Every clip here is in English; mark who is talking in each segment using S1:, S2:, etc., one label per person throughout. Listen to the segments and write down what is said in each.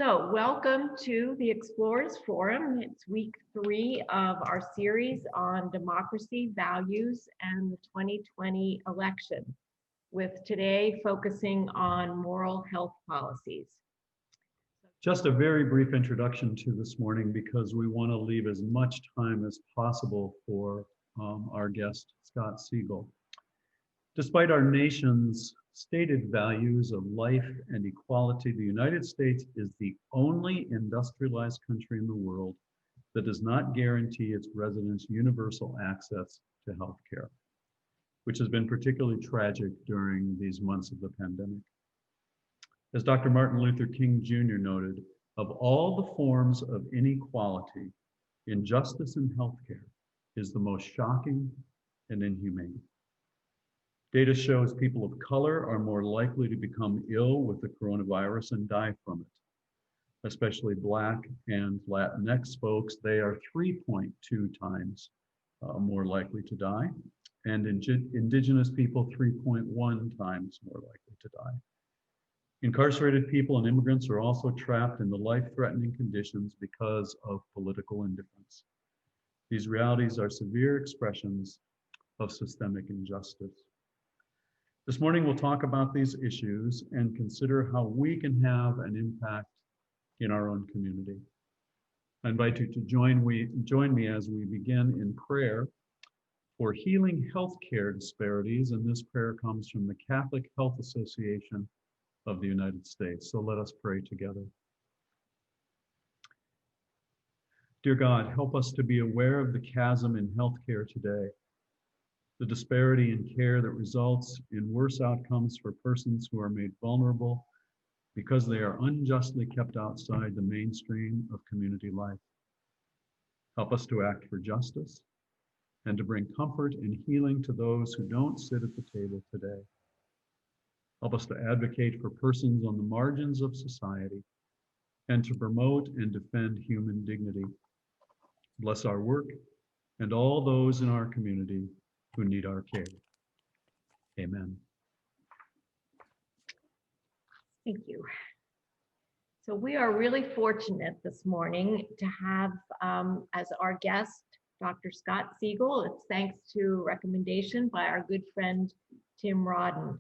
S1: So welcome to the Explorers Forum. It's week 3 of our series on democracy, values, and the 2020 election, with today focusing on moral health policies.
S2: Just a very brief introduction to this morning because we want to leave as much time as possible for our guest, Scott Siegel. Despite our nation's stated values of life and equality, the United States is the only industrialized country in the world that does not guarantee its residents universal access to health care, which has been particularly tragic during these months of the pandemic. As Dr. Martin Luther King Jr. noted, of all the forms of inequality, injustice in healthcare is the most shocking and inhumane. Data shows people of color are more likely to become ill with the coronavirus and die from it. Especially Black and Latinx folks, they are 3.2 times more likely to die, and Indigenous people 3.1 times more likely to die. Incarcerated people and immigrants are also trapped in the life-threatening conditions because of political indifference. These realities are severe expressions of systemic injustice. This morning, we'll talk about these issues and consider how we can have an impact in our own community. I invite you to join me as we begin in prayer for healing healthcare disparities, and this prayer comes from the Catholic Health Association of the United States. So let us pray together. Dear God, help us to be aware of the chasm in healthcare today, the disparity in care that results in worse outcomes for persons who are made vulnerable because they are unjustly kept outside the mainstream of community life. Help us to act for justice and to bring comfort and healing to those who don't sit at the table today. Help us to advocate for persons on the margins of society and to promote and defend human dignity. Bless our work and all those in our community who need our care. Amen.
S1: Thank you. So we are really fortunate this morning to have as our guest, Dr. Scott Siegel. It's thanks to recommendation by our good friend, Tim Rodden.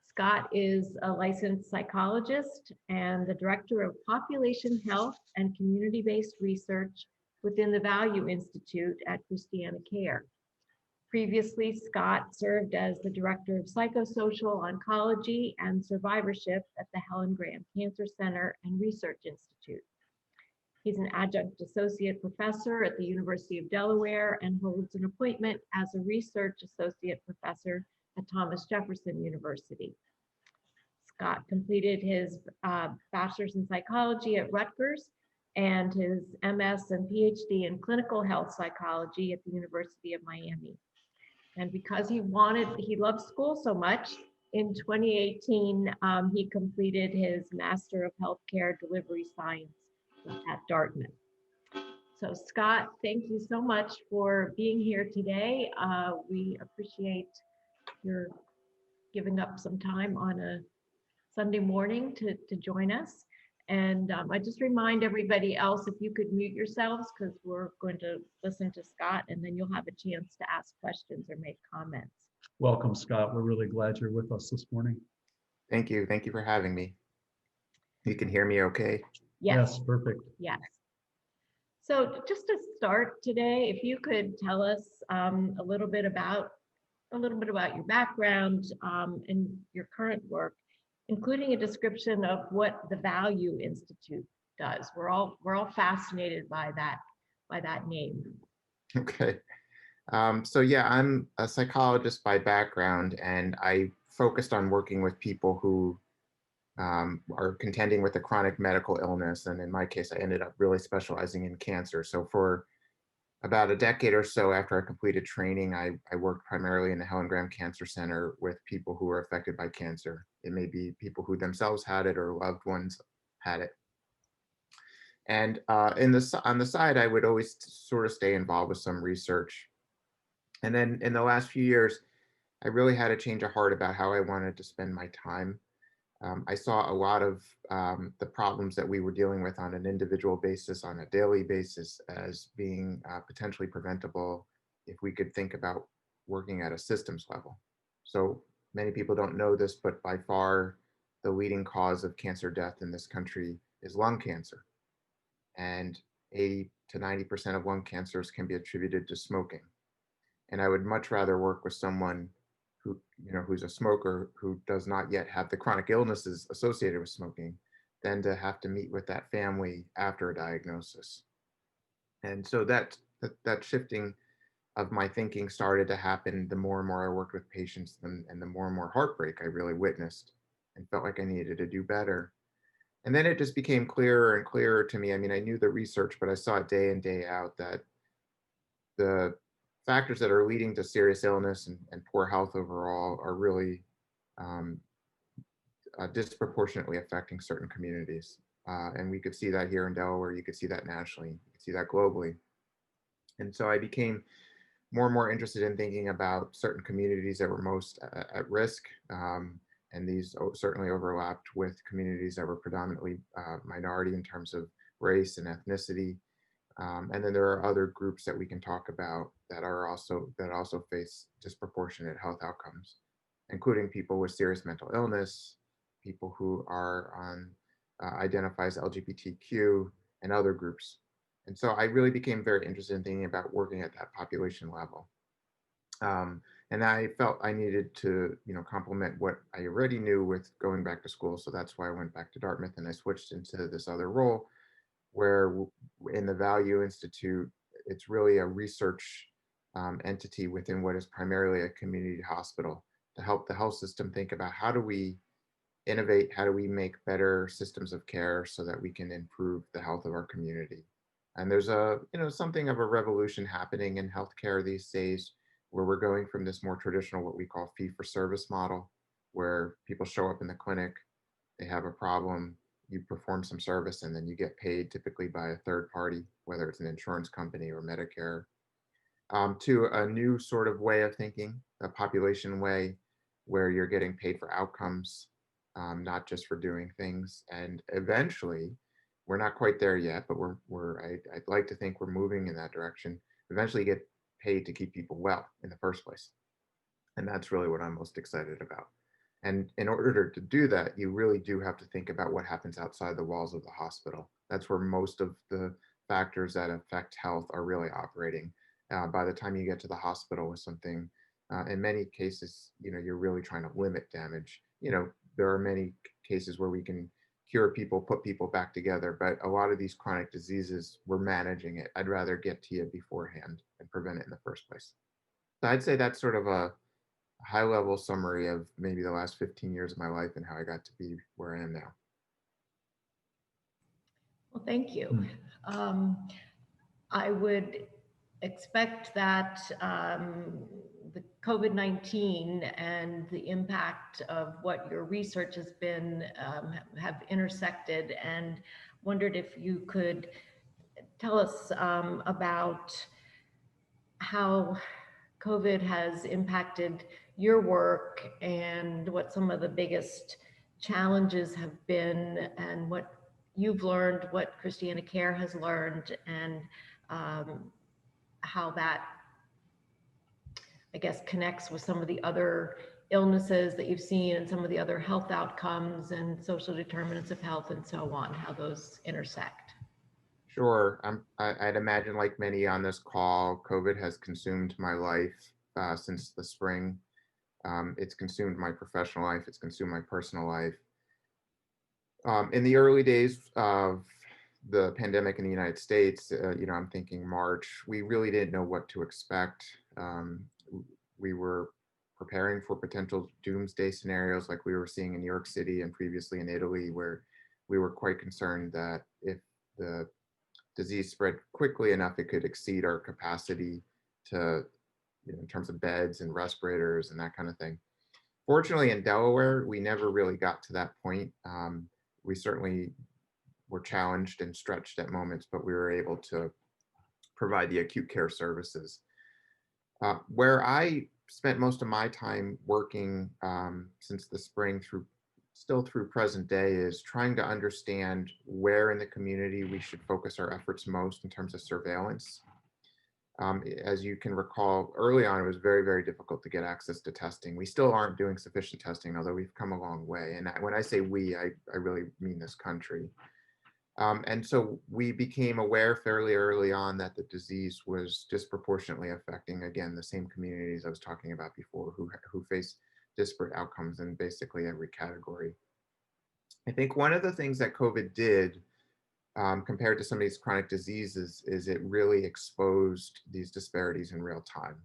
S1: Scott is a licensed psychologist and the director of population health and community-based research within the Value Institute at ChristianaCare. Previously, Scott served as the director of psychosocial oncology and survivorship at the Helen Graham Cancer Center and Research Institute. He's an adjunct associate professor at the University of Delaware and holds an appointment as a research associate professor at Thomas Jefferson University. Scott completed his bachelor's in psychology at Rutgers and his MS and PhD in clinical health psychology at the University of Miami. And because he loved school so much, in 2018, he completed his Master of Healthcare Delivery Science at Dartmouth. So Scott, thank you so much for being here today. We appreciate your giving up some time on a Sunday morning to join us. And I just remind everybody else, if you could mute yourselves, because we're going to listen to Scott, and then you'll have a chance to ask questions or make comments.
S2: Welcome, Scott. We're really glad you're with us this morning.
S3: Thank you. Thank you for having me. You can hear me okay?
S2: Yes, perfect.
S1: Yes. So just to start today, if you could tell us a little bit about your background and your current work, including a description of what the Value Institute does. We're all fascinated by that name.
S3: Okay. So yeah, I'm a psychologist by background, and I focused on working with people who are contending with a chronic medical illness. And in my case, I ended up really specializing in cancer. So for about a decade or so after I completed training, I worked primarily in the Helen Graham Cancer Center with people who were affected by cancer. It may be people who themselves had it or loved ones had it. And on the side, I would always sort of stay involved with some research. And then in the last few years, I really had a change of heart about how I wanted to spend my time. I saw a lot of the problems that we were dealing with on an individual basis, on a daily basis, as being potentially preventable if we could think about working at a systems level. So many people don't know this, but by far the leading cause of cancer death in this country is lung cancer. And 80 to 90% of lung cancers can be attributed to smoking. And I would much rather work with someone who, who's a smoker who does not yet have the chronic illnesses associated with smoking than to have to meet with that family after a diagnosis. And so that shifting of my thinking started to happen the more and more I worked with patients, and the more heartbreak I really witnessed and felt like I needed to do better. And then it just became clearer and clearer to me. I mean, I knew the research, but I saw it day in, day out that the factors that are leading to serious illness and poor health overall are really um, disproportionately affecting certain communities. And we could see that here in Delaware, you could see that nationally, you could see that globally. And so I became more and more interested in thinking about certain communities that were most at risk. And these certainly overlapped with communities that were predominantly minority in terms of race and ethnicity. And then there are other groups that we can talk about that also face disproportionate health outcomes, including people with serious mental illness, people who are on identify as LGBTQ, and other groups. And so I really became very interested in thinking about working at that population level. And I felt I needed to, complement what I already knew with going back to school. So that's why I went back to Dartmouth and I switched into this other role where in the Value Institute, it's really a research entity within what is primarily a community hospital to help the health system think about how do we innovate, how do we make better systems of care so that we can improve the health of our community. And there's something of a revolution happening in healthcare these days, where we're going from this more traditional, what we call fee-for-service model, where people show up in the clinic, they have a problem, you perform some service, and then you get paid typically by a third party, whether it's an insurance company or Medicare, to a new sort of way of thinking, a population way, where you're getting paid for outcomes, not just for doing things. And eventually, we're not quite there yet, but I'd like to think we're moving in that direction. Eventually get paid to keep people well in the first place. And that's really what I'm most excited about. And in order to do that, you really do have to think about what happens outside the walls of the hospital. That's where most of the factors that affect health are really operating. By the time you get to the hospital with something, in many cases, you're really trying to limit damage. There are many cases where we can cure people, put people back together, but a lot of these chronic diseases, we're managing it. I'd rather get to you beforehand and prevent it in the first place. So I'd say that's sort of a high level summary of maybe the last 15 years of my life and how I got to be where I am now.
S1: Well, thank you. I would expect that the COVID-19 and the impact of what your research has been have intersected, and wondered if you could tell us about how COVID has impacted your work and what some of the biggest challenges have been, and what you've learned, what ChristianaCare has learned, and how that, I guess, connects with some of the other illnesses that you've seen and some of the other health outcomes and social determinants of health and so on, how those intersect.
S3: Sure. I'd imagine, like many on this call, COVID has consumed my life since the spring. It's consumed my professional life. It's consumed my personal life. In the early days of the pandemic in the United States, I'm thinking March, we really didn't know what to expect. We were preparing for potential doomsday scenarios like we were seeing in New York City and previously in Italy, where we were quite concerned that if the disease spread quickly enough, it could exceed our capacity to, in terms of beds and respirators and that kind of thing. Fortunately, in Delaware, we never really got to that point. We certainly were challenged and stretched at moments, but we were able to provide the acute care services. Where I spent most of my time working since the spring through still through present day is trying to understand where in the community we should focus our efforts most in terms of surveillance. As you can recall, early on, it was very, very difficult to get access to testing. We still aren't doing sufficient testing, although we've come a long way. And when I say we, I really mean this country. And so we became aware fairly early on that the disease was disproportionately affecting, again, the same communities I was talking about before, who face disparate outcomes in basically every category. I think one of the things that COVID did, compared to some of these chronic diseases, is it really exposed these disparities in real time.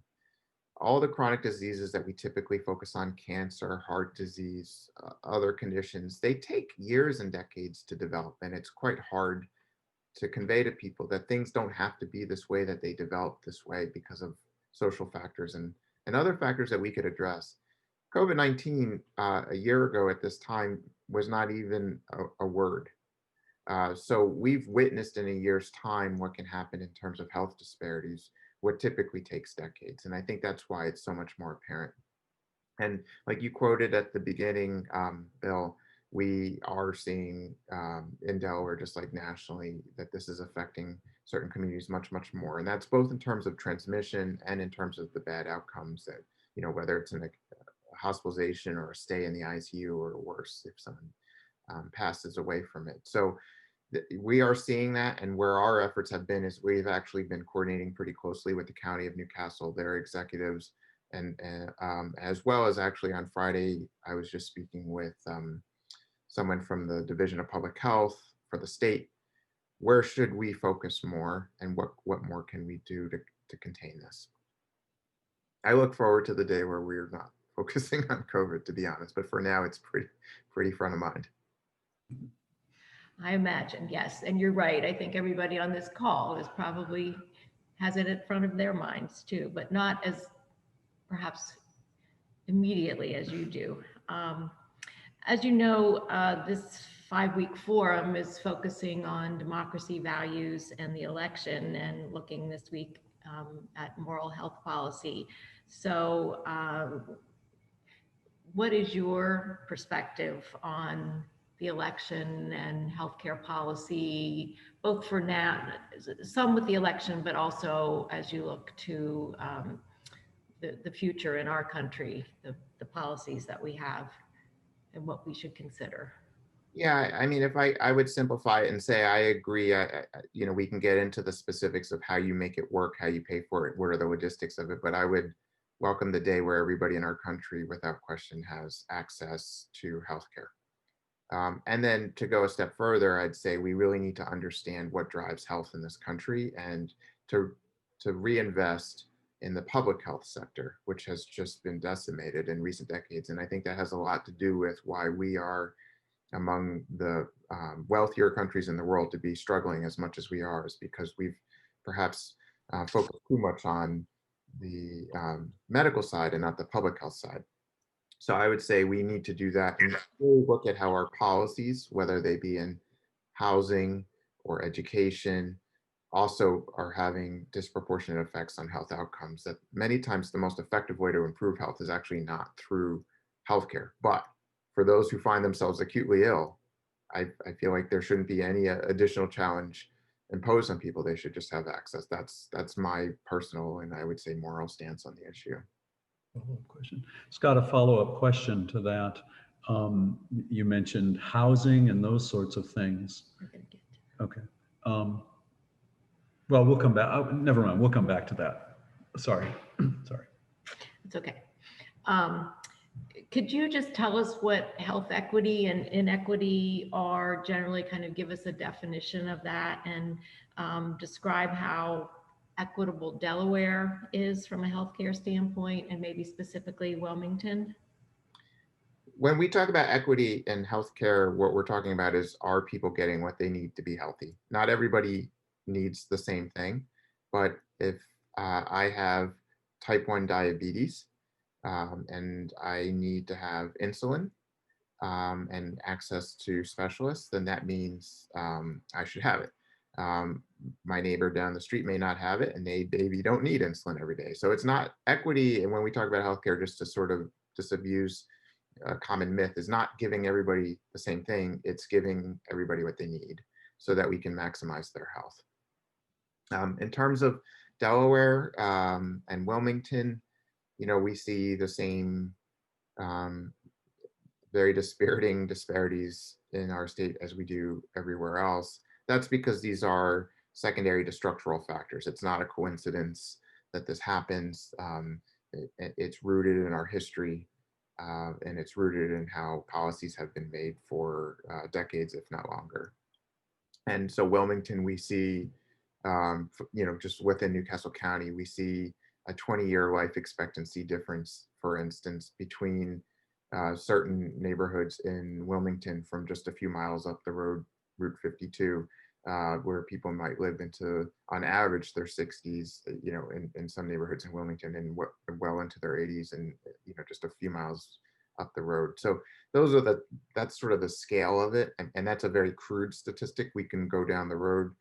S3: All the chronic diseases that we typically focus on, cancer, heart disease, other conditions, they take years and decades to develop. And it's quite hard to convey to people that things don't have to be this way, that they develop this way because of social factors and other factors that we could address. COVID-19, a year ago at this time, was not even a word. So we've witnessed in a year's time what can happen in terms of health disparities, what typically takes decades. And I think that's why it's so much more apparent. And like you quoted at the beginning, Bill, we are seeing in Delaware, just like nationally, that this is affecting certain communities much, much more. And that's both in terms of transmission and in terms of the bad outcomes that, whether it's in a hospitalization or a stay in the ICU, or worse, if someone passes away from it. So we are seeing that, and where our efforts have been is we've actually been coordinating pretty closely with the County of Newcastle, their executives, and as well as actually on Friday, I was just speaking with someone from the Division of Public Health for the state. Where should we focus more, and what more can we do to contain this? I look forward to the day where we're not focusing on COVID, to be honest, but for now, it's pretty front of mind.
S1: I imagine, yes. And you're right. I think everybody on this call is probably has it at front of their minds too, but not as perhaps immediately as you do. As you know, this 5-week forum is focusing on democracy values and the election, and looking this week at moral health policy. So what is your perspective on the election and healthcare policy, both for now, some with the election, but also as you look to the future in our country, the policies that we have and what we should consider?
S3: Yeah, I mean, if I would simplify it and say I agree. We can get into the specifics of how you make it work, how you pay for it, what are the logistics of it, but I would welcome the day where everybody in our country, without question, has access to healthcare. And then to go a step further, I'd say we really need to understand what drives health in this country, and to reinvest in the public health sector, which has just been decimated in recent decades. And I think that has a lot to do with why we are among the wealthier countries in the world to be struggling as much as we are, is because we've perhaps focused too much on the medical side and not the public health side. So I would say we need to do that and really look at how our policies, whether they be in housing or education, also are having disproportionate effects on health outcomes. That many times the most effective way to improve health is actually not through healthcare. But for those who find themselves acutely ill, I feel like there shouldn't be any additional challenge imposed on people. They should just have access. That's my personal, and I would say moral, stance on the issue.
S2: Follow-up question. Scott, a follow-up question to that. You mentioned housing and those sorts of things. Okay. Well, we'll come back. Oh, never mind. We'll come back to that. Sorry. Sorry.
S1: It's okay. Could you just tell us what health equity and inequity are generally, kind of give us a definition of that, and describe how equitable Delaware is from a healthcare standpoint, and maybe specifically Wilmington?
S3: When we talk about equity in healthcare, what we're talking about is, are people getting what they need to be healthy? Not everybody needs the same thing, but if I have type 1 diabetes and I need to have insulin and access to specialists, then that means I should have it. My neighbor down the street may not have it, and they maybe don't need insulin every day. So it's not equity. And when we talk about healthcare, just to sort of disabuse a common myth, is not giving everybody the same thing. It's giving everybody what they need so that we can maximize their health. In terms of Delaware and Wilmington, we see the same um, very dispiriting disparities in our state as we do everywhere else. That's because these are secondary to structural factors. It's not a coincidence that this happens. It's rooted in our history, and it's rooted in how policies have been made for decades, if not longer. And so Wilmington, we see, just within Newcastle County, we see a 20-year life expectancy difference, for instance, between certain neighborhoods in Wilmington from just a few miles up the road, Route 52, where people might live into, on average, their 60s, in some neighborhoods in Wilmington, and well into their 80s, and just a few miles up the road. So that's sort of the scale of it, and that's a very crude statistic. We can go down the road,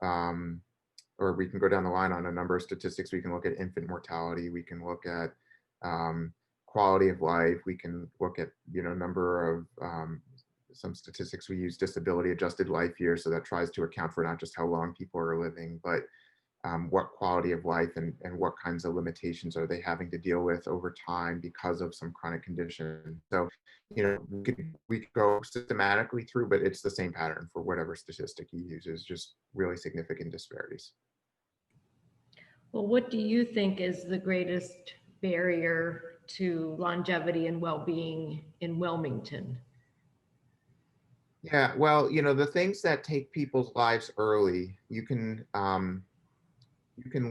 S3: or we can go down the line on a number of statistics. We can look at infant mortality. We can look at quality of life. We can look at number of some statistics. We use disability adjusted life years, so that tries to account for not just how long people are living, but what quality of life and what kinds of limitations are they having to deal with over time because of some chronic condition. So we could go systematically through, but it's the same pattern for whatever statistic you use, is just really significant disparities.
S1: Well, what do you think is the greatest barrier to longevity and well-being in Wilmington?
S3: Yeah, well, the things that take people's lives early, you can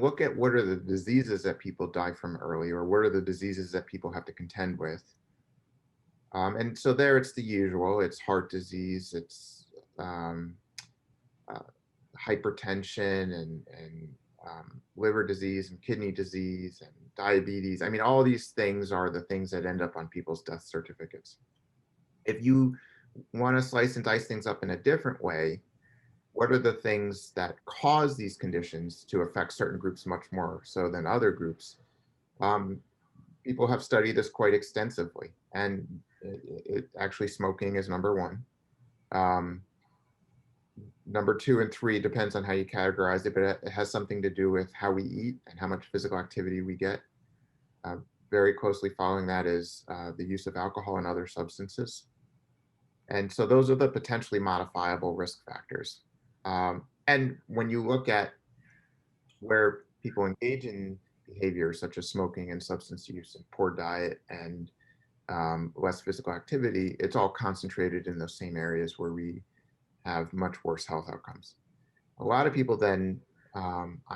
S3: look at what are the diseases that people die from early, or what are the diseases that people have to contend with. And so there it's the usual. It's heart disease, it's hypertension, and liver disease, and kidney disease, and diabetes. I mean, all these things are the things that end up on people's death certificates. If you want to slice and dice things up in a different way, what are the things that cause these conditions to affect certain groups much more so than other groups? People have studied this quite extensively, and actually smoking is number one. Number 2 and 3 depends on how you categorize it, but it has something to do with how we eat and how much physical activity we get. Very closely following that is the use of alcohol and other substances. And so those are the potentially modifiable risk factors. And when you look at where people engage in behaviors such as smoking and substance use and poor diet and less physical activity, it's all concentrated in those same areas where we have much worse health outcomes. A lot of people then,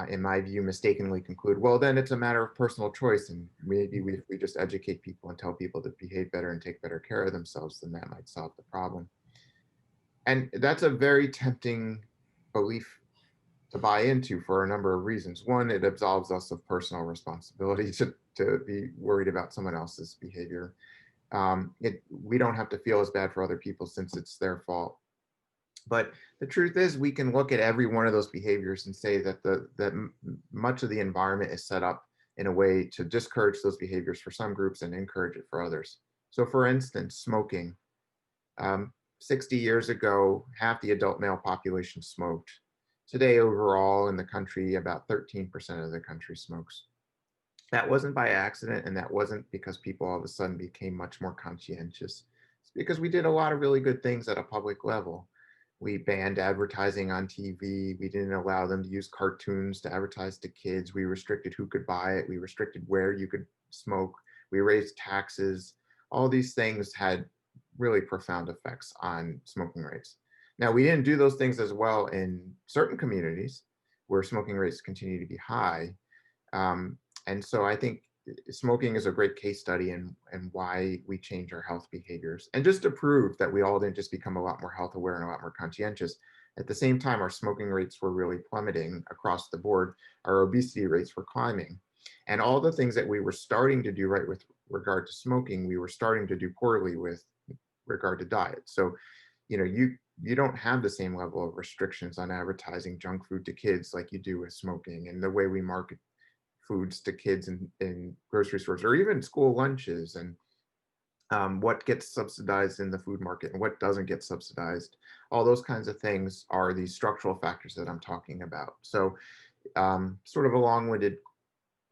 S3: in my view, mistakenly conclude, well, then it's a matter of personal choice, and maybe if we just educate people and tell people to behave better and take better care of themselves, then that might solve the problem. And that's a very tempting belief to buy into for a number of reasons. One, it absolves us of personal responsibility to be worried about someone else's behavior. We don't have to feel as bad for other people since it's their fault. But the truth is, we can look at every one of those behaviors and say that much of the environment is set up in a way to discourage those behaviors for some groups and encourage it for others. So for instance, smoking. 60 years ago, half the adult male population smoked. Today, overall in the country, about 13% of the country smokes. That wasn't by accident, and that wasn't because people all of a sudden became much more conscientious. It's because we did a lot of really good things at a public level. We banned advertising on TV. We didn't allow them to use cartoons to advertise to kids. We restricted who could buy it. We restricted where you could smoke. We raised taxes. All these things had really profound effects on smoking rates. Now, we didn't do those things as well in certain communities where smoking rates continue to be high. And so I think smoking is a great case study in why we change our health behaviors. And just to prove that we all didn't just become a lot more health aware and a lot more conscientious, at the same time, our smoking rates were really plummeting across the board. Our obesity rates were climbing. And all the things that we were starting to do right with regard to smoking, we were starting to do poorly with regard to diet. So, you don't have the same level of restrictions on advertising junk food to kids like you do with smoking, and the way we market foods to kids in grocery stores or even school lunches. And what gets subsidized in the food market and what doesn't get subsidized. All those kinds of things are the structural factors that I'm talking about. So sort of a long-winded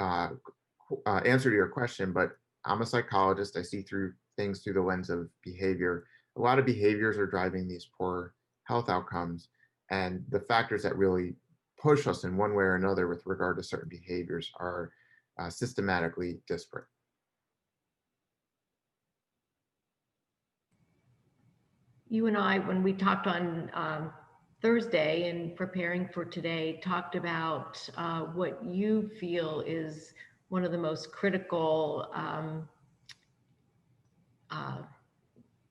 S3: answer to your question, but I'm a psychologist. I see through things through the lens of behavior. A lot of behaviors are driving these poor health outcomes, and the factors that really push us in one way or another with regard to certain behaviors are systematically disparate.
S1: You and I, when we talked on Thursday and preparing for today, talked about what you feel is one of the most critical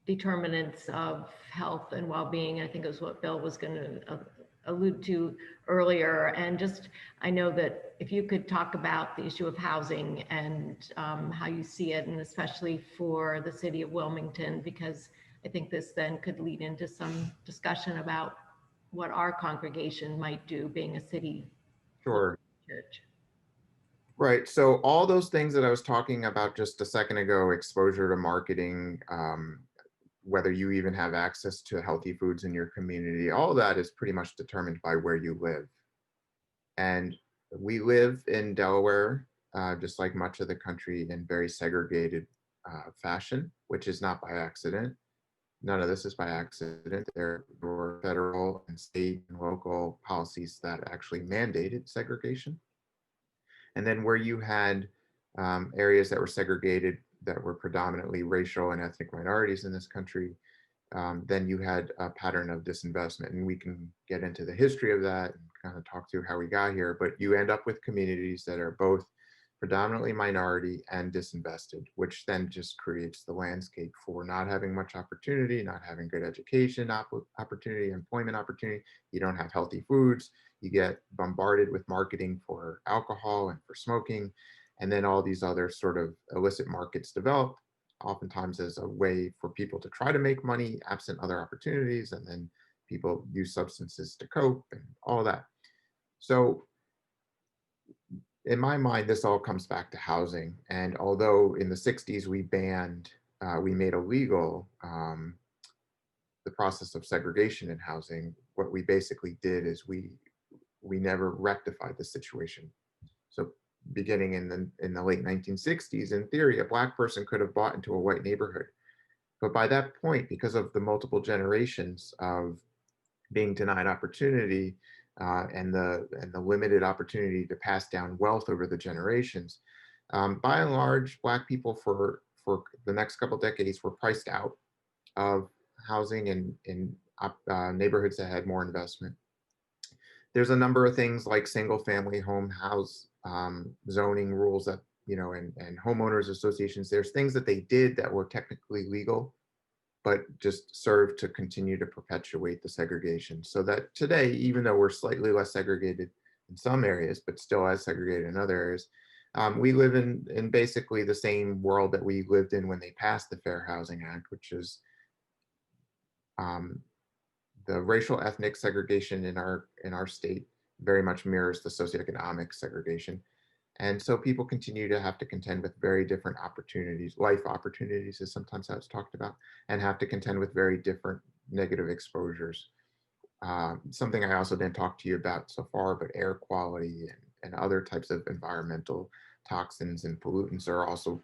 S1: determinants of health and well-being. I think it was what Bill was going to allude to earlier. And just, I know that if you could talk about the issue of housing and how you see it, and especially for the city of Wilmington, because I think this then could lead into some discussion about what our congregation might do, being a city
S3: Sure.
S1: church.
S3: Right. So all those things that I was talking about just a second ago, exposure to marketing, whether you even have access to healthy foods in your community, all that is pretty much determined by where you live. And we live in Delaware, just like much of the country, in very segregated fashion, which is not by accident. None of this is by accident. There were federal and state and local policies that actually mandated segregation. And then where you had areas that were segregated that were predominantly racial and ethnic minorities in this country, then you had a pattern of disinvestment. And we can get into the history of that and kind of talk through how we got here, but you end up with communities that are both predominantly minority and disinvested, which then just creates the landscape for not having much opportunity, not having good education opportunity, employment opportunity. You don't have healthy foods. You get bombarded with marketing for alcohol and for smoking. And then all these other sort of illicit markets develop, oftentimes as a way for people to try to make money absent other opportunities. And then people use substances to cope and all that. So in my mind, this all comes back to housing. And although in the 60s we made illegal the process of segregation in housing, what we basically did is we never rectified the situation. So beginning in the late 1960s, in theory, a Black person could have bought into a white neighborhood. But by that point, because of the multiple generations of being denied opportunity and the limited opportunity to pass down wealth over the generations, by and large, Black people for the next couple of decades were priced out of housing in neighborhoods that had more investment. There's a number of things like single family home house zoning rules that, and homeowners associations. There's things that they did that were technically legal, but just serve to continue to perpetuate the segregation. So that today, even though we're slightly less segregated in some areas, but still as segregated in other areas, we live in basically the same world that we lived in when they passed the Fair Housing Act, which is the racial ethnic segregation in our state very much mirrors the socioeconomic segregation. And so people continue to have to contend with very different opportunities, life opportunities is sometimes how it's talked about, and have to contend with very different negative exposures. Something I also didn't talk to you about so far, but air quality and other types of environmental toxins and pollutants are also,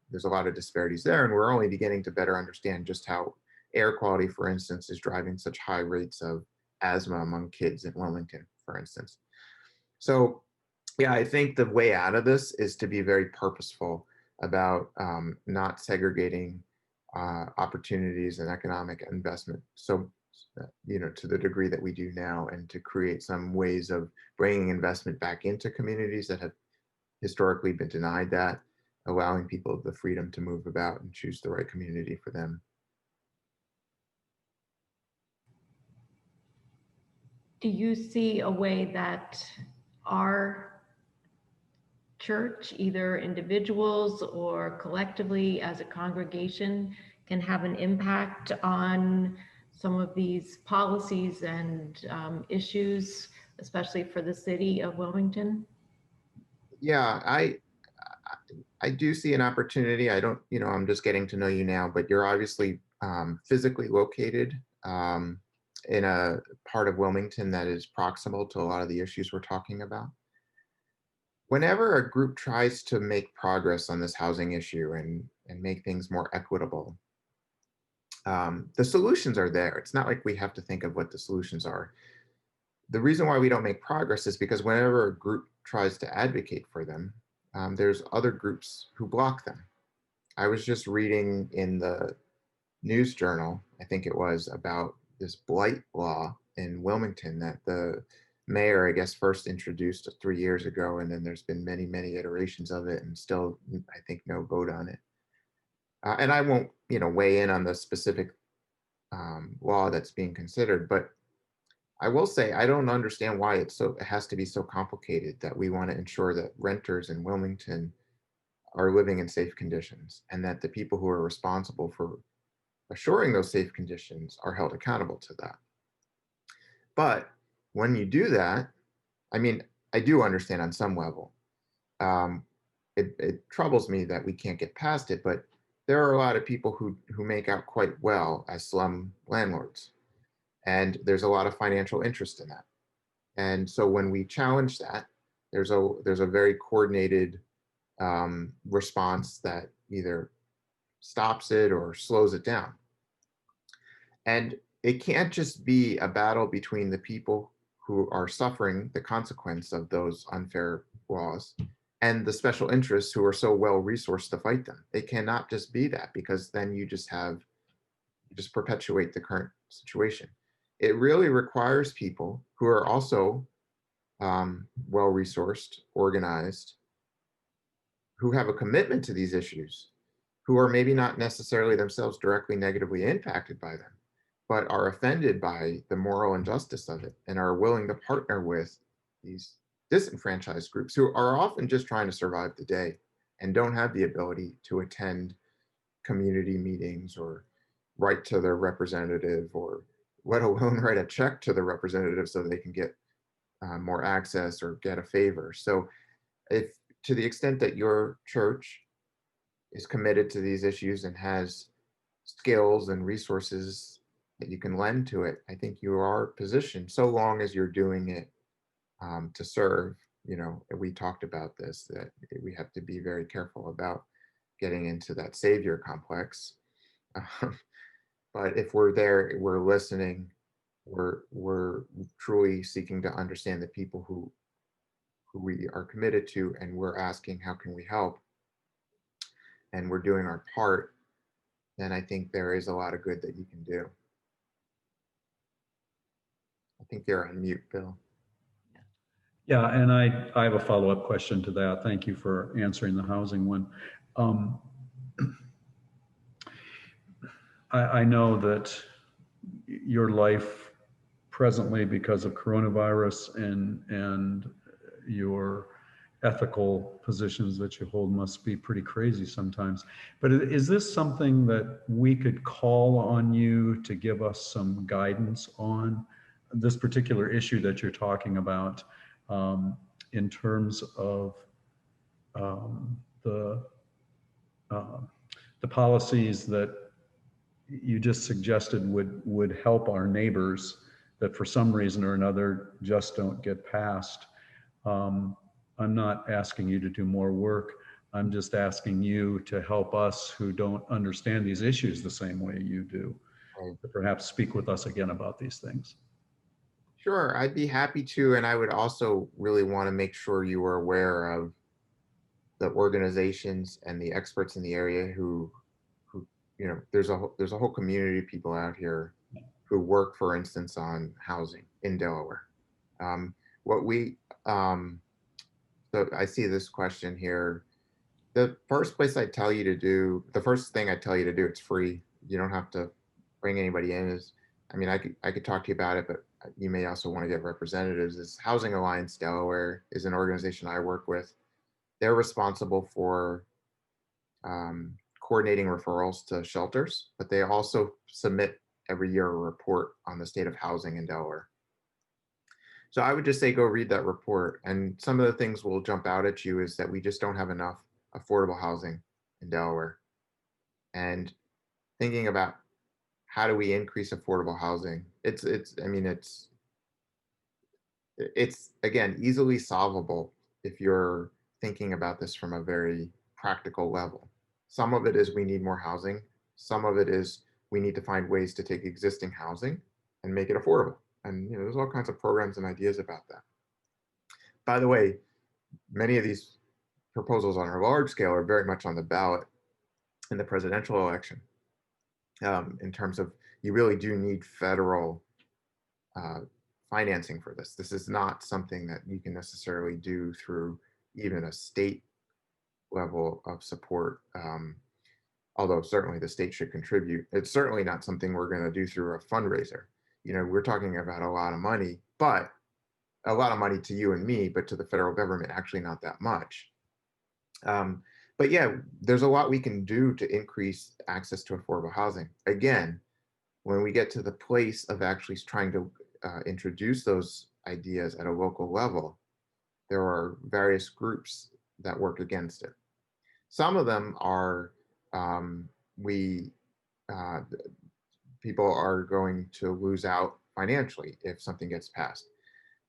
S3: there's a lot of disparities there, and we're only beginning to better understand just how air quality, for instance, is driving such high rates of asthma among kids in Wilmington, for instance. So yeah, I think the way out of this is to be very purposeful about not segregating opportunities and economic investment. So, to the degree that we do now, and to create some ways of bringing investment back into communities that have historically been denied that, allowing people the freedom to move about and choose the right community for them.
S1: Do you see a way that our church, either individuals or collectively as a congregation, can have an impact on some of these policies and issues, especially for the city of Wilmington?
S3: Yeah, I do see an opportunity. I don't, I'm just getting to know you now, but you're obviously physically located in a part of Wilmington that is proximal to a lot of the issues we're talking about. Whenever a group tries to make progress on this housing issue and make things more equitable, the solutions are there. It's not like we have to think of what the solutions are. The reason why we don't make progress is because whenever a group tries to advocate for them, there's other groups who block them. I was just reading in the news journal, I think it was, about this blight law in Wilmington that the mayor, I guess, first introduced 3 years ago, and then there's been many, many iterations of it, and still, I think, no vote on it. And I won't, weigh in on the specific law that's being considered, but I will say I don't understand why it has to be so complicated that we want to ensure that renters in Wilmington are living in safe conditions, and that the people who are responsible for assuring those safe conditions are held accountable to that. But when you do that, I mean, I do understand on some level. It troubles me that we can't get past it, but there are a lot of people who make out quite well as slum landlords. And there's a lot of financial interest in that. And so when we challenge that, there's a very coordinated response that either stops it or slows it down. And it can't just be a battle between the people who are suffering the consequence of those unfair laws and the special interests who are so well resourced to fight them. It cannot just be that, because then you just perpetuate the current situation. It really requires people who are also well resourced, organized, who have a commitment to these issues, who are maybe not necessarily themselves directly negatively impacted by them, but are offended by the moral injustice of it and are willing to partner with these disenfranchised groups who are often just trying to survive the day and don't have the ability to attend community meetings or write to their representative, or let alone write a check to the representative so they can get more access or get a favor. So if, to the extent that your church is committed to these issues and has skills and resources that you can lend to it, I think you are positioned, so long as you're doing it to serve. We talked about this, that we have to be very careful about getting into that savior complex. But if we're there, we're listening, we're truly seeking to understand the people who we are committed to, and we're asking, how can we help? And we're doing our part, then I think there is a lot of good that you can do. I think you're on mute, Bill.
S2: Yeah, and I have a follow-up question to that. Thank you for answering the housing one. I know that your life presently, because of coronavirus and your ethical positions that you hold, must be pretty crazy sometimes. But is this something that we could call on you to give us some guidance on, this particular issue that you're talking about, in terms of the policies that you just suggested would help our neighbors that for some reason or another just don't get passed? I'm not asking you to do more work. I'm just asking you to help us who don't understand these issues the same way you do, to perhaps speak with us again about these things.
S3: Sure, I'd be happy to. And I would also really want to make sure you are aware of the organizations and the experts in the area who there's a whole community of people out here who work, for instance, on housing in Delaware. So I see this question here. The first thing I tell you to do, it's free. You don't have to bring anybody in. I could talk to you about it, but you may also want to get representatives. Is Housing Alliance Delaware is an organization I work with. They're responsible for coordinating referrals to shelters, but they also submit every year a report on the state of housing in Delaware. So I would just say, go read that report. And some of the things will jump out at you is that we just don't have enough affordable housing in Delaware, and thinking about how do we increase affordable housing. I mean, it's again easily solvable if you're thinking about this from a very practical level. Some of it is we need more housing. Some of it is we need to find ways to take existing housing and make it affordable. And there's all kinds of programs and ideas about that. By the way, many of these proposals on a large scale are very much on the ballot in the presidential election. In terms of, you really do need federal financing for this. This is not something that you can necessarily do through even a state level of support, although certainly the state should contribute. It's certainly not something we're going to do through a fundraiser. We're talking about a lot of money, but a lot of money to you and me, but to the federal government, actually not that much. But yeah, there's a lot we can do to increase access to affordable housing. Again, when we get to the place of actually trying to introduce those ideas at a local level, there are various groups that work against it. Some of them are people are going to lose out financially if something gets passed.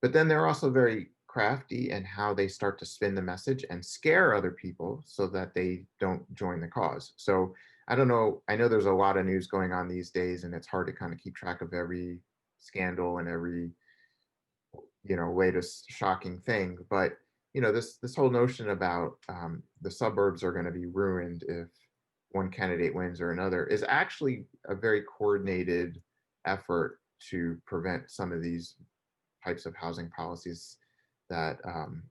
S3: But then they're also very crafty in how they start to spin the message and scare other people so that they don't join the cause. So I don't know, I know there's a lot of news going on these days, and it's hard to kind of keep track of every scandal and every latest shocking thing. But this whole notion about the suburbs are going to be ruined if one candidate wins or another is actually a very coordinated effort to prevent some of these types of housing policies that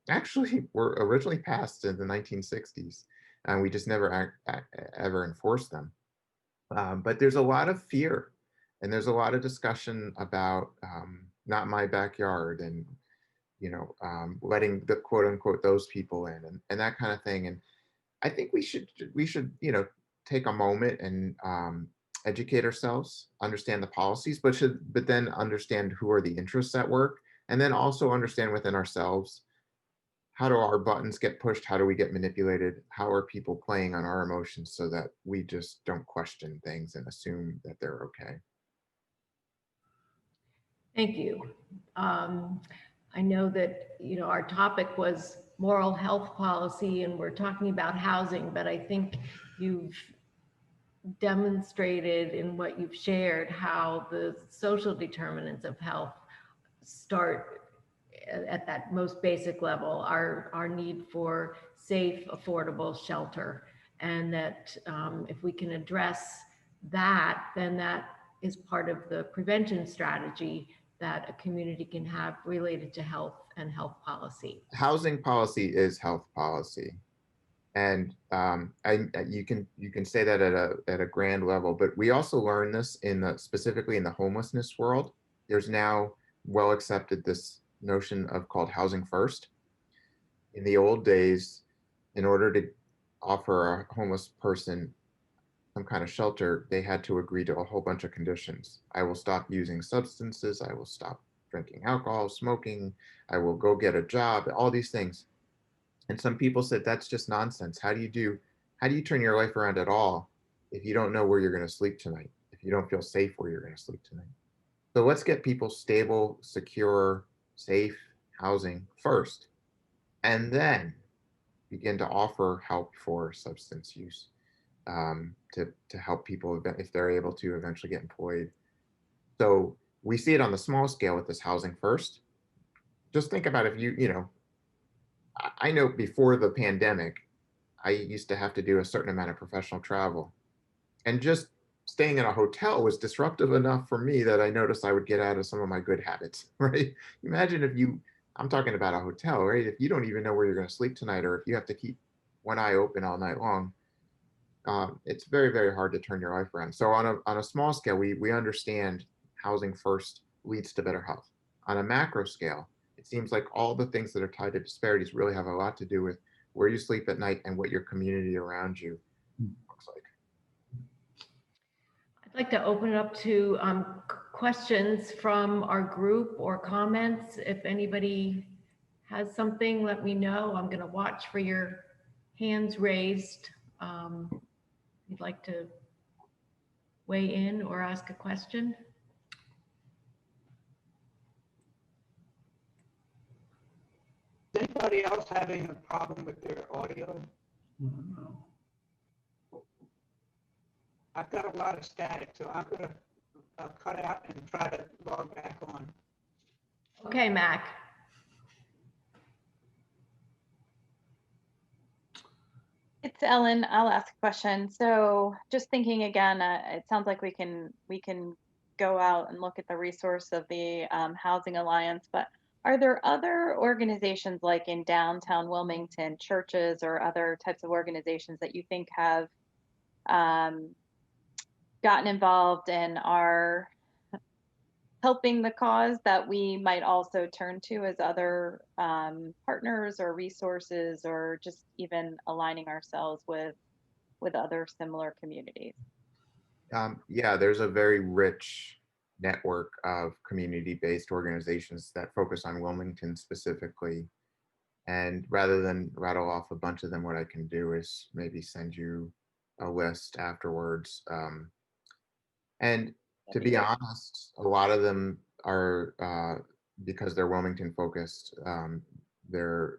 S3: actually were originally passed in the 1960s, and we just never ever enforced them. But there's a lot of fear, and there's a lot of discussion about not my backyard, and letting the quote unquote those people in, and that kind of thing. And I think we should take a moment and educate ourselves, understand the policies, but then understand who are the interests at work, and then also understand within ourselves, how do our buttons get pushed? How do we get manipulated? How are people playing on our emotions so that we just don't question things and assume that they're okay?
S1: Thank you. I know that, our topic was moral health policy, and we're talking about housing, but I think you've demonstrated in what you've shared how the social determinants of health start at that most basic level, our need for safe, affordable shelter. And that if we can address that, then that is part of the prevention strategy that a community can have related to health and health policy.
S3: Housing policy is health policy. And you can say that at a grand level, but we also learn this specifically in the homelessness world. There's now well accepted this notion of called housing first. In the old days, in order to offer a homeless person some kind of shelter, they had to agree to a whole bunch of conditions. I will stop using substances. I will stop drinking alcohol, smoking. I will go get a job, all these things. And some people said, that's just nonsense. How do you turn your life around at all if you don't know where you're going to sleep tonight, if you don't feel safe where you're going to sleep tonight? So let's get people stable, secure, safe housing first, and then begin to offer help for substance use, to help people if they're able to eventually get employed. So we see it on the small scale with this housing first. Just think about if I know before the pandemic, I used to have to do a certain amount of professional travel, and just staying in a hotel was disruptive enough for me that I noticed I would get out of some of my good habits, right? Imagine I'm talking about a hotel, right? If you don't even know where you're going to sleep tonight, or if you have to keep one eye open all night long, it's very, very hard to turn your life around. So on a small scale, we understand housing first leads to better health. On a macro scale, it seems like all the things that are tied to disparities really have a lot to do with where you sleep at night and what your community around you looks like.
S1: I'd like to open it up to questions from our group or comments. If anybody has something, let me know. I'm going to watch for your hands raised. If you'd like to weigh in or ask a question.
S4: Is anybody else having a problem with their audio?
S2: No.
S4: I've got a lot of static, so I'm going to cut out and try to log back on.
S1: Okay, Mac.
S5: It's Ellen. I'll ask a question. So just thinking again, it sounds like we can go out and look at the resource of the Housing Alliance, but are there other organizations like in downtown Wilmington, churches or other types of organizations that you think have gotten involved and are helping the cause that we might also turn to as other partners or resources, or just even aligning ourselves with other similar communities?
S3: Yeah, there's a very rich network of community-based organizations that focus on Wilmington specifically. And rather than rattle off a bunch of them, what I can do is maybe send you a list afterwards. And to be honest, a lot of them are, because they're Wilmington focused, they're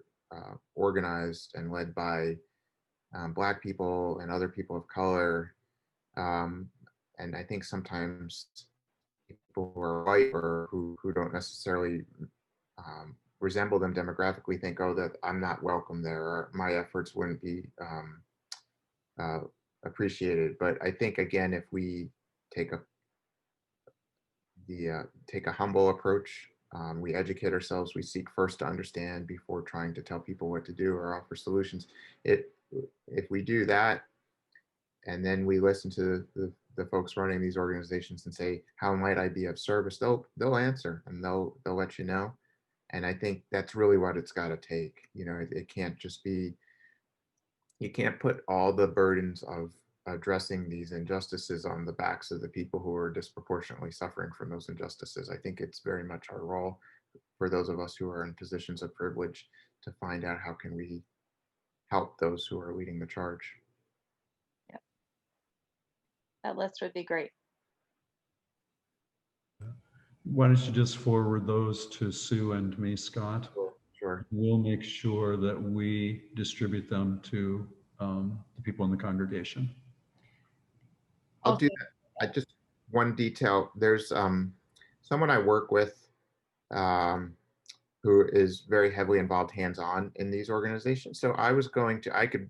S3: organized and led by Black people and other people of color. And I think sometimes people who are white or who don't necessarily resemble them demographically think, oh, that I'm not welcome there, or my efforts wouldn't be appreciated. But I think, again, if we take a humble approach, we educate ourselves, we seek first to understand before trying to tell people what to do or offer solutions. If we do that, and then we listen to the folks running these organizations and say, how might I be of service? They'll answer and they'll let you know. And I think that's really what it's got to take. You know, it can't just be, you can't put all the burdens of addressing these injustices on the backs of the people who are disproportionately suffering from those injustices. I think it's very much our role for those of us who are in positions of privilege to find out how can we help those who are leading the charge.
S5: Yep. That list would be great.
S2: Why don't you just forward those to Sue and me, Scott?
S3: Sure.
S2: We'll make sure that we distribute them to the people in the congregation.
S3: I'll do that. I just, one detail, there's someone I work with who is very heavily involved hands-on in these organizations. So I could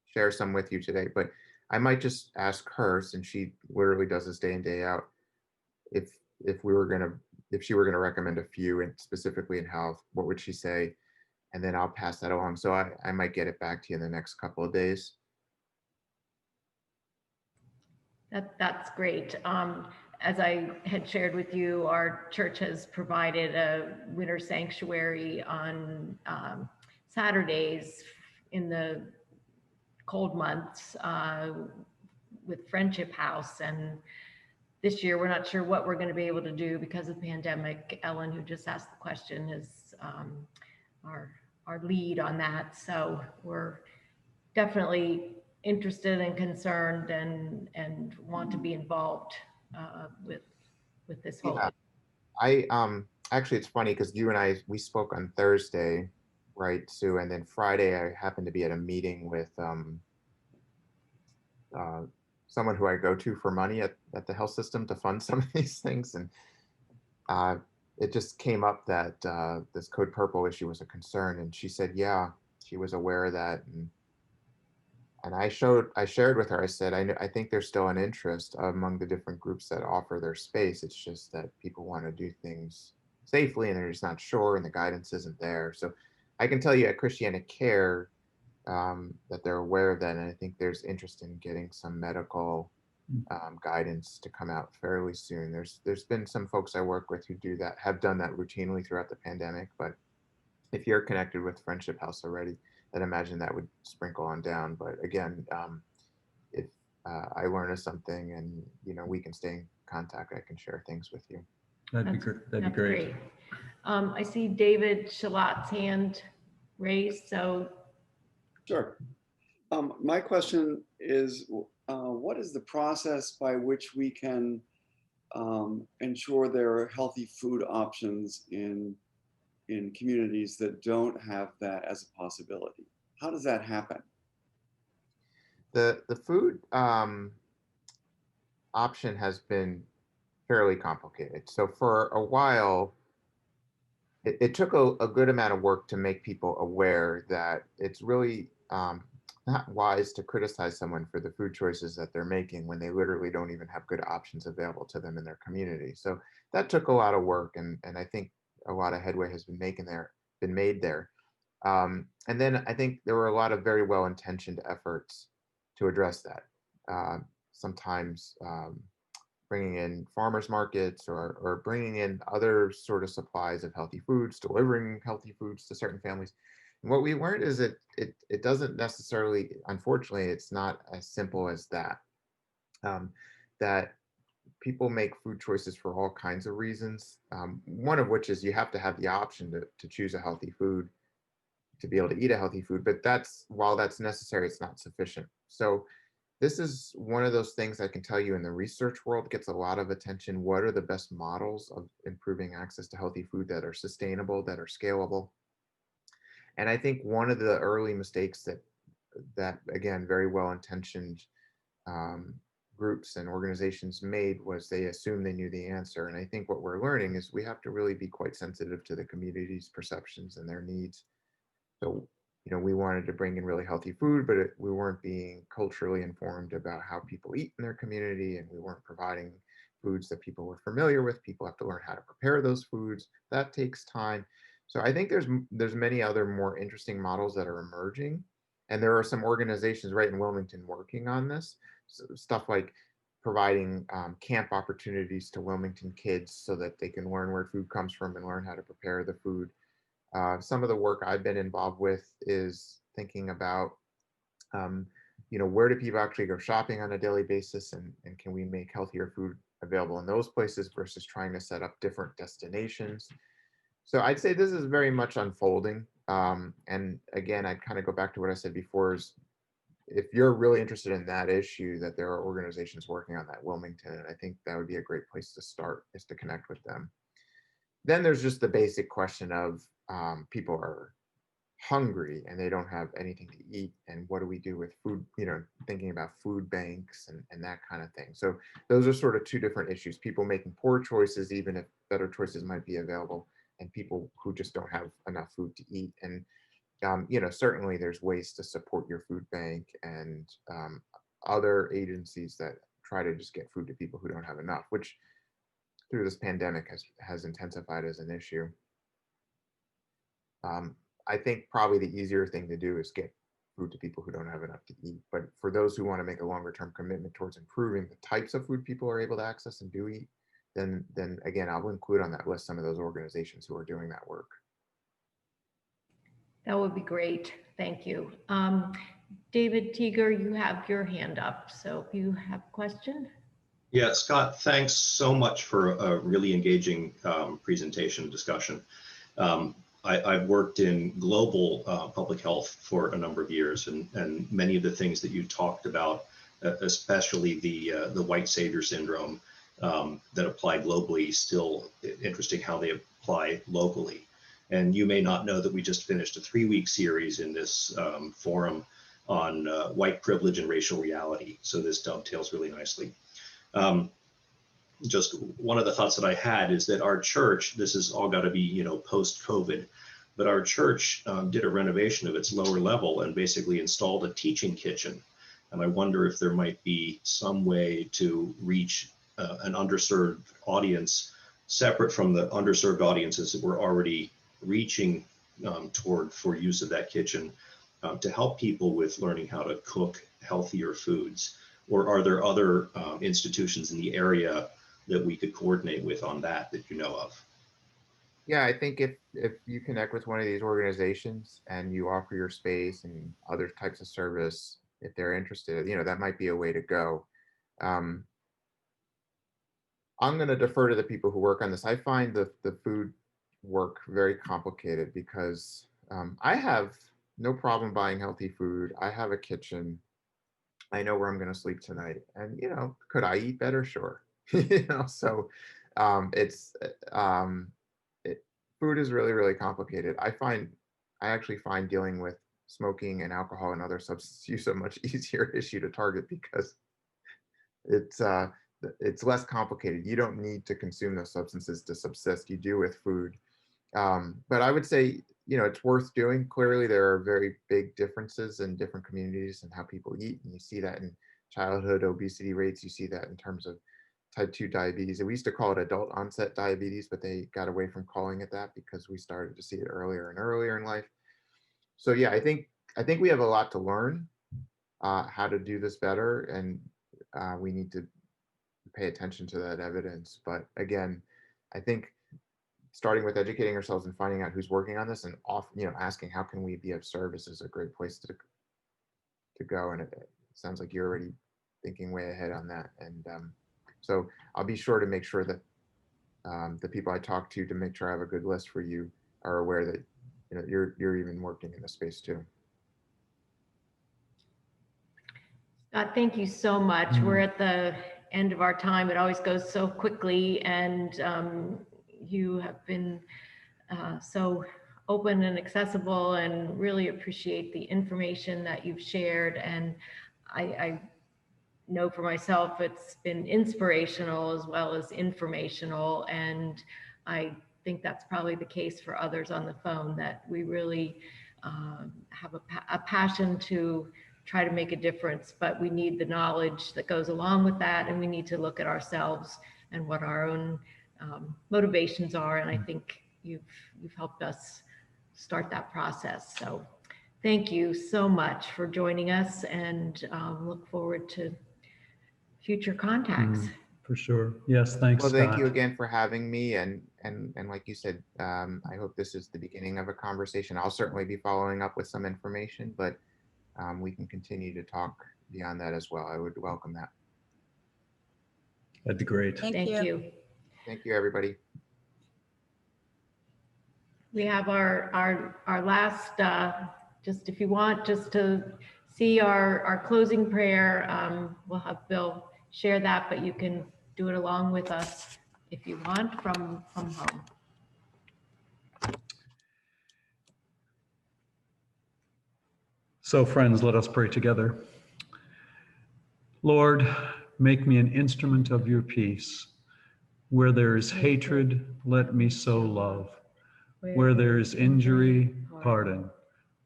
S3: share some with you today, but I might just ask her, since she literally does this day in, day out, if she were gonna recommend a few, and specifically in health, what would she say? And then I'll pass that along. So I might get it back to you in the next couple of days.
S1: That's great. As I had shared with you, our church has provided a winter sanctuary on Saturdays in the cold months with Friendship House. And this year, we're not sure what we're going to be able to do because of the pandemic. Ellen, who just asked the question, is our lead on that. So we're definitely interested and concerned and want to be involved with this whole.
S3: Yeah. Actually, it's funny because you and we spoke on Thursday, right, Sue? And then Friday, I happened to be at a meeting with someone who I go to for money at the health system to fund some of these things. And it just came up that this Code Purple issue was a concern. And she said, yeah, she was aware of that. And I shared with her, I said, I think there's still an interest among the different groups that offer their space. It's just that people want to do things safely and they're just not sure and the guidance isn't there. So I can tell you at ChristianaCare that they're aware of that. And I think there's interest in getting some medical guidance to come out fairly soon. There's been some folks I work with who have done that routinely throughout the pandemic. But if you're connected with Friendship House already, I'd imagine that would sprinkle on down. But again, if I learn of something and we can stay in contact, I can share things with you.
S2: That'd be great.
S1: I see David Shalat's hand raised. So
S6: sure. My question is, what is the process by which we can ensure there are healthy food options in communities that don't have that as a possibility? How does that happen?
S3: The food option has been fairly complicated. So for a while, it took a good amount of work to make people aware that it's really not wise to criticize someone for the food choices that they're making when they literally don't even have good options available to them in their community. So that took a lot of work, and I think a lot of headway has been made there. And then I think there were a lot of very well-intentioned efforts to address that. Sometimes bringing in farmers markets or bringing in other sort of supplies of healthy foods, delivering healthy foods to certain families. And what we learned is that it doesn't necessarily, unfortunately, it's not as simple as that. That people make food choices for all kinds of reasons. One of which is you have to have the option to choose a healthy food, to be able to eat a healthy food, but while that's necessary, it's not sufficient. So this is one of those things I can tell you in the research world gets a lot of attention. What are the best models of improving access to healthy food that are sustainable, that are scalable? And I think one of the early mistakes that again, very well-intentioned groups and organizations made was they assumed they knew the answer. And I think what we're learning is we have to really be quite sensitive to the community's perceptions and their needs. So, we wanted to bring in really healthy food, but we weren't being culturally informed about how people eat in their community, and we weren't providing foods that people were familiar with. People have to learn how to prepare those foods. That takes time. So I think there's many other more interesting models that are emerging, and there are some organizations right in Wilmington working on this. So stuff like providing camp opportunities to Wilmington kids so that they can learn where food comes from and learn how to prepare the food. Some of the work I've been involved with is thinking about, where do people actually go shopping on a daily basis, and can we make healthier food available in those places versus trying to set up different destinations. So I'd say this is very much unfolding. And again, I'd kind of go back to what I said before is if you're really interested in that issue, that there are organizations working on that Wilmington, and I think that would be a great place to start, is to connect with them. Then there's just the basic question of people are hungry and they don't have anything to eat, and what do we do with food, thinking about food banks and that kind of thing. So those are sort of two different issues: people making poor choices even if better choices might be available, and people who just don't have enough food to eat. And certainly there's ways to support your food bank and other agencies that try to just get food to people who don't have enough, which through this pandemic has intensified as an issue. I think probably the easier thing to do is get food to people who don't have enough to eat. But for those who want to make a longer term commitment towards improving the types of food people are able to access and do eat, then again, I'll include on that list some of those organizations who are doing that work.
S1: That would be great. Thank you. David Teeger, you have your hand up. So if you have a question.
S7: Yeah, Scott, thanks so much for a really engaging presentation discussion. I've worked in global public health for a number of years, and many of the things that you talked about, especially the white savior syndrome that apply globally, still interesting how they apply locally. And you may not know that we just finished a 3-week series in this forum on white privilege and racial reality. So this dovetails really nicely. Just one of the thoughts that I had is that our church, this has all got to be, post-COVID, but our church did a renovation of its lower level and basically installed a teaching kitchen. And I wonder if there might be some way to reach an underserved audience separate from the underserved audiences that we're already reaching toward for use of that kitchen to help people with learning how to cook healthier foods. Or are there other institutions in the area that we could coordinate with on that you know of?
S3: Yeah, I think if you connect with one of these organizations and you offer your space and other types of service, if they're interested, that might be a way to go. I'm going to defer to the people who work on this. I find the food work very complicated because I have no problem buying healthy food. I have a kitchen. I know where I'm going to sleep tonight. And, could I eat better? Sure. So it's, it, food is really, really complicated. I actually find dealing with smoking and alcohol and other substance use a much easier issue to target because it's less complicated. You don't need to consume those substances to subsist. You do with food. But I would say, it's worth doing. Clearly, there are very big differences in different communities and how people eat. And you see that in childhood obesity rates. You see that in terms of type 2 diabetes. And we used to call it adult onset diabetes, but they got away from calling it that because we started to see it earlier and earlier in life. So yeah, I think we have a lot to learn how to do this better. And we need to pay attention to that evidence. But again, I think starting with educating ourselves and finding out who's working on this and asking how can we be of service is a great place to go. And it sounds like you're already thinking way ahead on that. And so I'll be sure to make sure that the people I talk to make sure I have a good list for you are aware that you're even working in the space too.
S1: Scott, thank you so much. We're at the end of our time. It always goes so quickly, and you have been so open and accessible, and really appreciate the information that you've shared. And I know for myself, it's been inspirational as well as informational. And I think that's probably the case for others on the phone, that we really have a passion to try to make a difference, but we need the knowledge that goes along with that. And we need to look at ourselves and what our own motivations are. And I think you've helped us start that process. So thank you so much for joining us, and look forward to future contacts.
S2: For sure. Yes, thanks,
S3: Well, thank
S2: Scott.
S3: you again for having me. And like you said, I hope this is the beginning of a conversation. I'll certainly be following up with some information, but we can continue to talk beyond that as well. I would welcome that.
S2: That'd be great.
S1: Thank you.
S3: Thank you, everybody.
S1: We have our last, just if you want, just to see our closing prayer, we'll have Bill share that, but you can do it along with us if you want from home.
S2: So friends, let us pray together. Lord, make me an instrument of your peace. Where there is hatred, let me sow love. Where there is injury, pardon.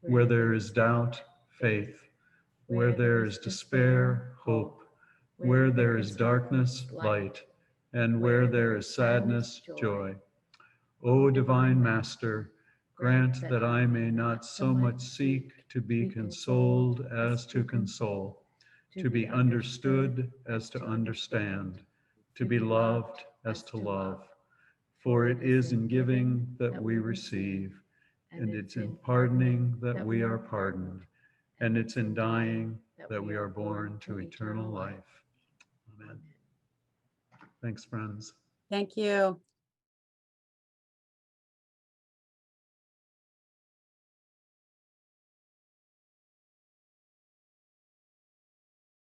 S2: Where there is doubt, faith. Where there is despair, hope. Where there is darkness, light. And where there is sadness, joy. O divine Master, grant that I may not so much seek to be consoled as to console, to be understood as to understand, to be loved as to love. For it is in giving that we receive, and it's in pardoning that we are pardoned, and it's in dying that we are born to eternal life. Amen. Thanks, friends.
S8: Thank you.